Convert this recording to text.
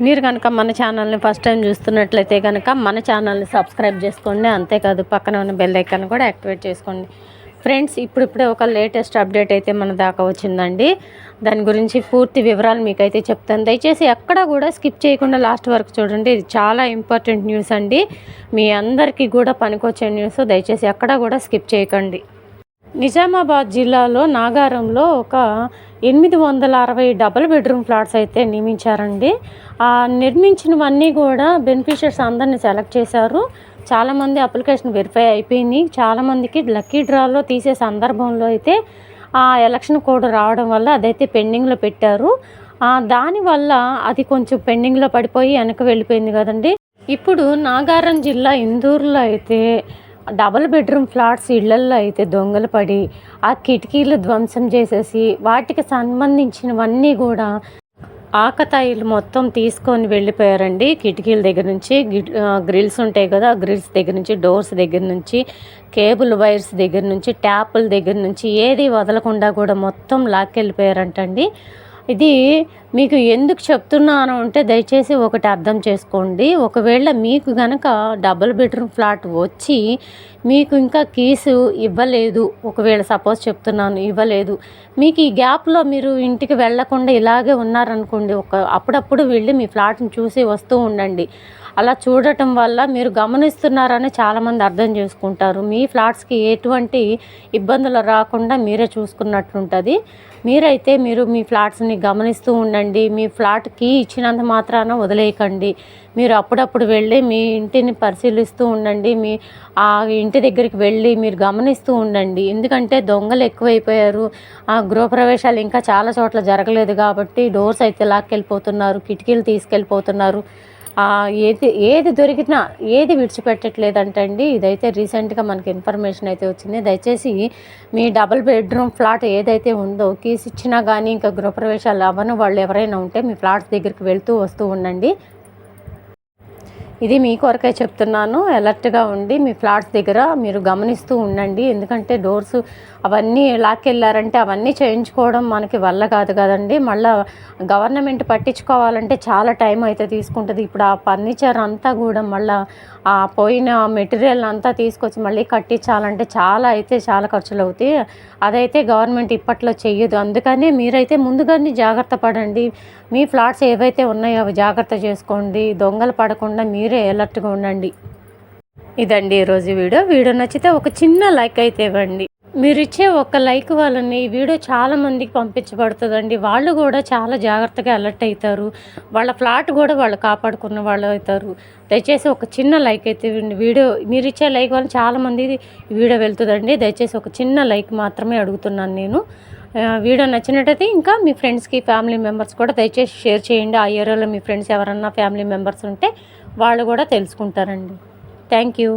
మీరు కనుక మన ఛానల్ని ఫస్ట్ టైం చూస్తున్నట్లయితే కనుక మన ఛానల్ని సబ్స్క్రైబ్ చేసుకోండి. అంతేకాదు పక్కన ఉన్న బెల్ ఐకాన్ కూడా యాక్టివేట్ చేసుకోండి. ఫ్రెండ్స్, ఇప్పుడిప్పుడే ఒక లేటెస్ట్ అప్డేట్ అయితే మన దాకా వచ్చిందండి. దాని గురించి పూర్తి వివరాలు మీకైతే చెప్తాను. దయచేసి ఎక్కడా కూడా స్కిప్ చేయకుండా లాస్ట్ వరకు చూడండి. ఇది చాలా ఇంపార్టెంట్ న్యూస్ అండి. మీ అందరికీ కూడా పనికొచ్చే న్యూస్. దయచేసి ఎక్కడా కూడా స్కిప్ చేయకండి. నిజామాబాద్ జిల్లాలో నాగారంలో ఒక 860 డబుల్ బెడ్రూమ్ ఫ్లాట్స్ అయితే నిర్మించారండి. నిర్మించినవన్నీ కూడా బెనిఫిషియర్స్ అందరినీ సెలెక్ట్ చేశారు. చాలామంది అప్లికేషన్ వెరిఫై అయిపోయినాయి. చాలామందికి లక్కీ డ్రాలో తీసే సందర్భంలో అయితే ఎలక్షన్ కోడ్ రావడం వల్ల అదైతే పెండింగ్లో పెట్టారు. దానివల్ల అది కొంచెం పెండింగ్లో పడిపోయి వెనక్కి వెళ్ళిపోయింది కదండి. ఇప్పుడు నాగారం జిల్లా ఇందూరులో అయితే డబుల్ బెడ్రూమ్ ఫ్లాట్స్ ఇళ్లల్లో అయితే దొంగలు పడి ఆ కిటికీలు ధ్వంసం చేసేసి వాటికి సంబంధించినవన్నీ కూడా ఆకతాయిలు మొత్తం తీసుకొని వెళ్ళిపోయారండి. కిటికీల దగ్గర నుంచి గ్రిల్స్ ఉంటాయి కదా, ఆ గ్రిల్స్ దగ్గర నుంచి, డోర్స్ దగ్గర నుంచి, కేబుల్ వైర్స్ దగ్గర నుంచి, ట్యాపుల దగ్గర నుంచి ఏది వదలకుండా కూడా మొత్తం లాక్కెళ్ళిపోయారంటండి. ఇది మీకు ఎందుకు చెప్తున్నాను అంటే దయచేసి ఒకటి అర్థం చేసుకోండి. ఒకవేళ మీకు గనక డబుల్ బెడ్రూమ్ ఫ్లాట్ వచ్చి మీకు ఇంకా కీసు ఇవ్వలేదు, ఒకవేళ సపోజ్ చెప్తున్నాను ఇవ్వలేదు, మీకు ఈ గ్యాప్లో మీరు ఇంటికి వెళ్ళకుండా ఇలాగే ఉన్నారనుకోండి, అప్పుడప్పుడు వెళ్ళి మీ ఫ్లాట్ని చూసి వస్తూ ఉండండి. అలా చూడటం వల్ల మీరు గమనిస్తున్నారని చాలామంది అర్థం చేసుకుంటారు. మీ ఫ్లాట్స్కి ఎటువంటి ఇబ్బందులు రాకుండా మీరే చూసుకున్నట్లుంటుంది. మీరు మీ ఫ్లాట్స్ని గమనిస్తూ ఉండండి. మీ ఫ్లాట్ కీ ఇచ్చినంత మాత్రాన వదిలేయకండి. మీరు అప్పుడప్పుడు వెళ్ళి మీ ఇంటిని పరిశీలిస్తూ ఉండండి. ఆ ఇంటి దగ్గరికి వెళ్ళి మీరు గమనిస్తూ ఉండండి. ఎందుకంటే దొంగలు ఎక్కువైపోయారు. గృహప్రవేశాలు ఇంకా చాలా చోట్ల జరగలేదు కాబట్టి డోర్స్ అయితే లాక్కెళ్ళిపోతున్నారు, కిటికీలు తీసుకెళ్ళిపోతున్నారు. ఏది దొరికినా ఏది విడిచిపెట్టట్లేదంటండి. ఇదైతే రీసెంట్గా మనకి ఇన్ఫర్మేషన్ అయితే వచ్చింది. దయచేసి మీ డబుల్ బెడ్రూమ్ ఫ్లాట్ ఏదైతే ఉందో కీస్ ఇచ్చినా కానీ ఇంకా గృహప్రవేశాలు అవ్వని వాళ్ళు ఎవరైనా ఉంటే మీ ఫ్లాట్స్ దగ్గరికి వెళ్తూ వస్తూ ఉండండి. ఇది మీ కొరకే చెప్తున్నాను. అలర్ట్గా ఉండి మీ ఫ్లాట్స్ దగ్గర మీరు గమనిస్తూ ఉండండి. ఎందుకంటే డోర్స్ అవన్నీ లాక్కెళ్ళారంటే అవన్నీ చేయించుకోవడం మనకి వల్ల కాదు కదండి. మళ్ళీ గవర్నమెంట్ పట్టించుకోవాలంటే చాలా టైం అయితే తీసుకుంటుంది. ఇప్పుడు ఆ ఫర్నిచర్ అంతా కూడా మళ్ళీ ఆ పోయిన మెటీరియల్ అంతా తీసుకొచ్చి మళ్ళీ కట్టించాలంటే చాలా ఖర్చులు అవుతాయి. అదైతే గవర్నమెంట్ ఇప్పట్లో చెయ్యదు. అందుకని మీరైతే ముందుగానే జాగ్రత్త పడండి. మీ ఫ్లాట్స్ ఏవైతే ఉన్నాయో అవి జాగ్రత్త చేసుకోండి. దొంగలు పడకుండా మీరే అలర్ట్గా ఉండండి. ఇదండి ఈరోజు వీడియో నచ్చితే ఒక చిన్న లైక్ అయితే ఇవ్వండి. మీరు ఇచ్చే ఒక లైక్ వల్లనే ఈ వీడియో చాలామందికి పంపించబడుతుందండి. వాళ్ళు కూడా చాలా జాగ్రత్తగా అలర్ట్ అవుతారు. వాళ్ళ ఫ్లాట్ కూడా వాళ్ళు కాపాడుకున్న వాళ్ళు అవుతారు. దయచేసి ఒక చిన్న లైక్ అయితే ఇవ్వండి. మీరు ఇచ్చే లైక్ వల్ల చాలామంది వీడియో వెళ్తుందండి. దయచేసి ఒక చిన్న లైక్ మాత్రమే అడుగుతున్నాను నేను. వీడియో నచ్చినట్టయితే ఇంకా మీ ఫ్రెండ్స్కి, ఫ్యామిలీ మెంబర్స్ కూడా దయచేసి షేర్ చేయండి. ఆ ఏరియాలో మీ ఫ్రెండ్స్ ఎవరన్నా ఫ్యామిలీ మెంబర్స్ ఉంటే వాళ్ళు కూడా తెలుసుకుంటారండి. Thank you.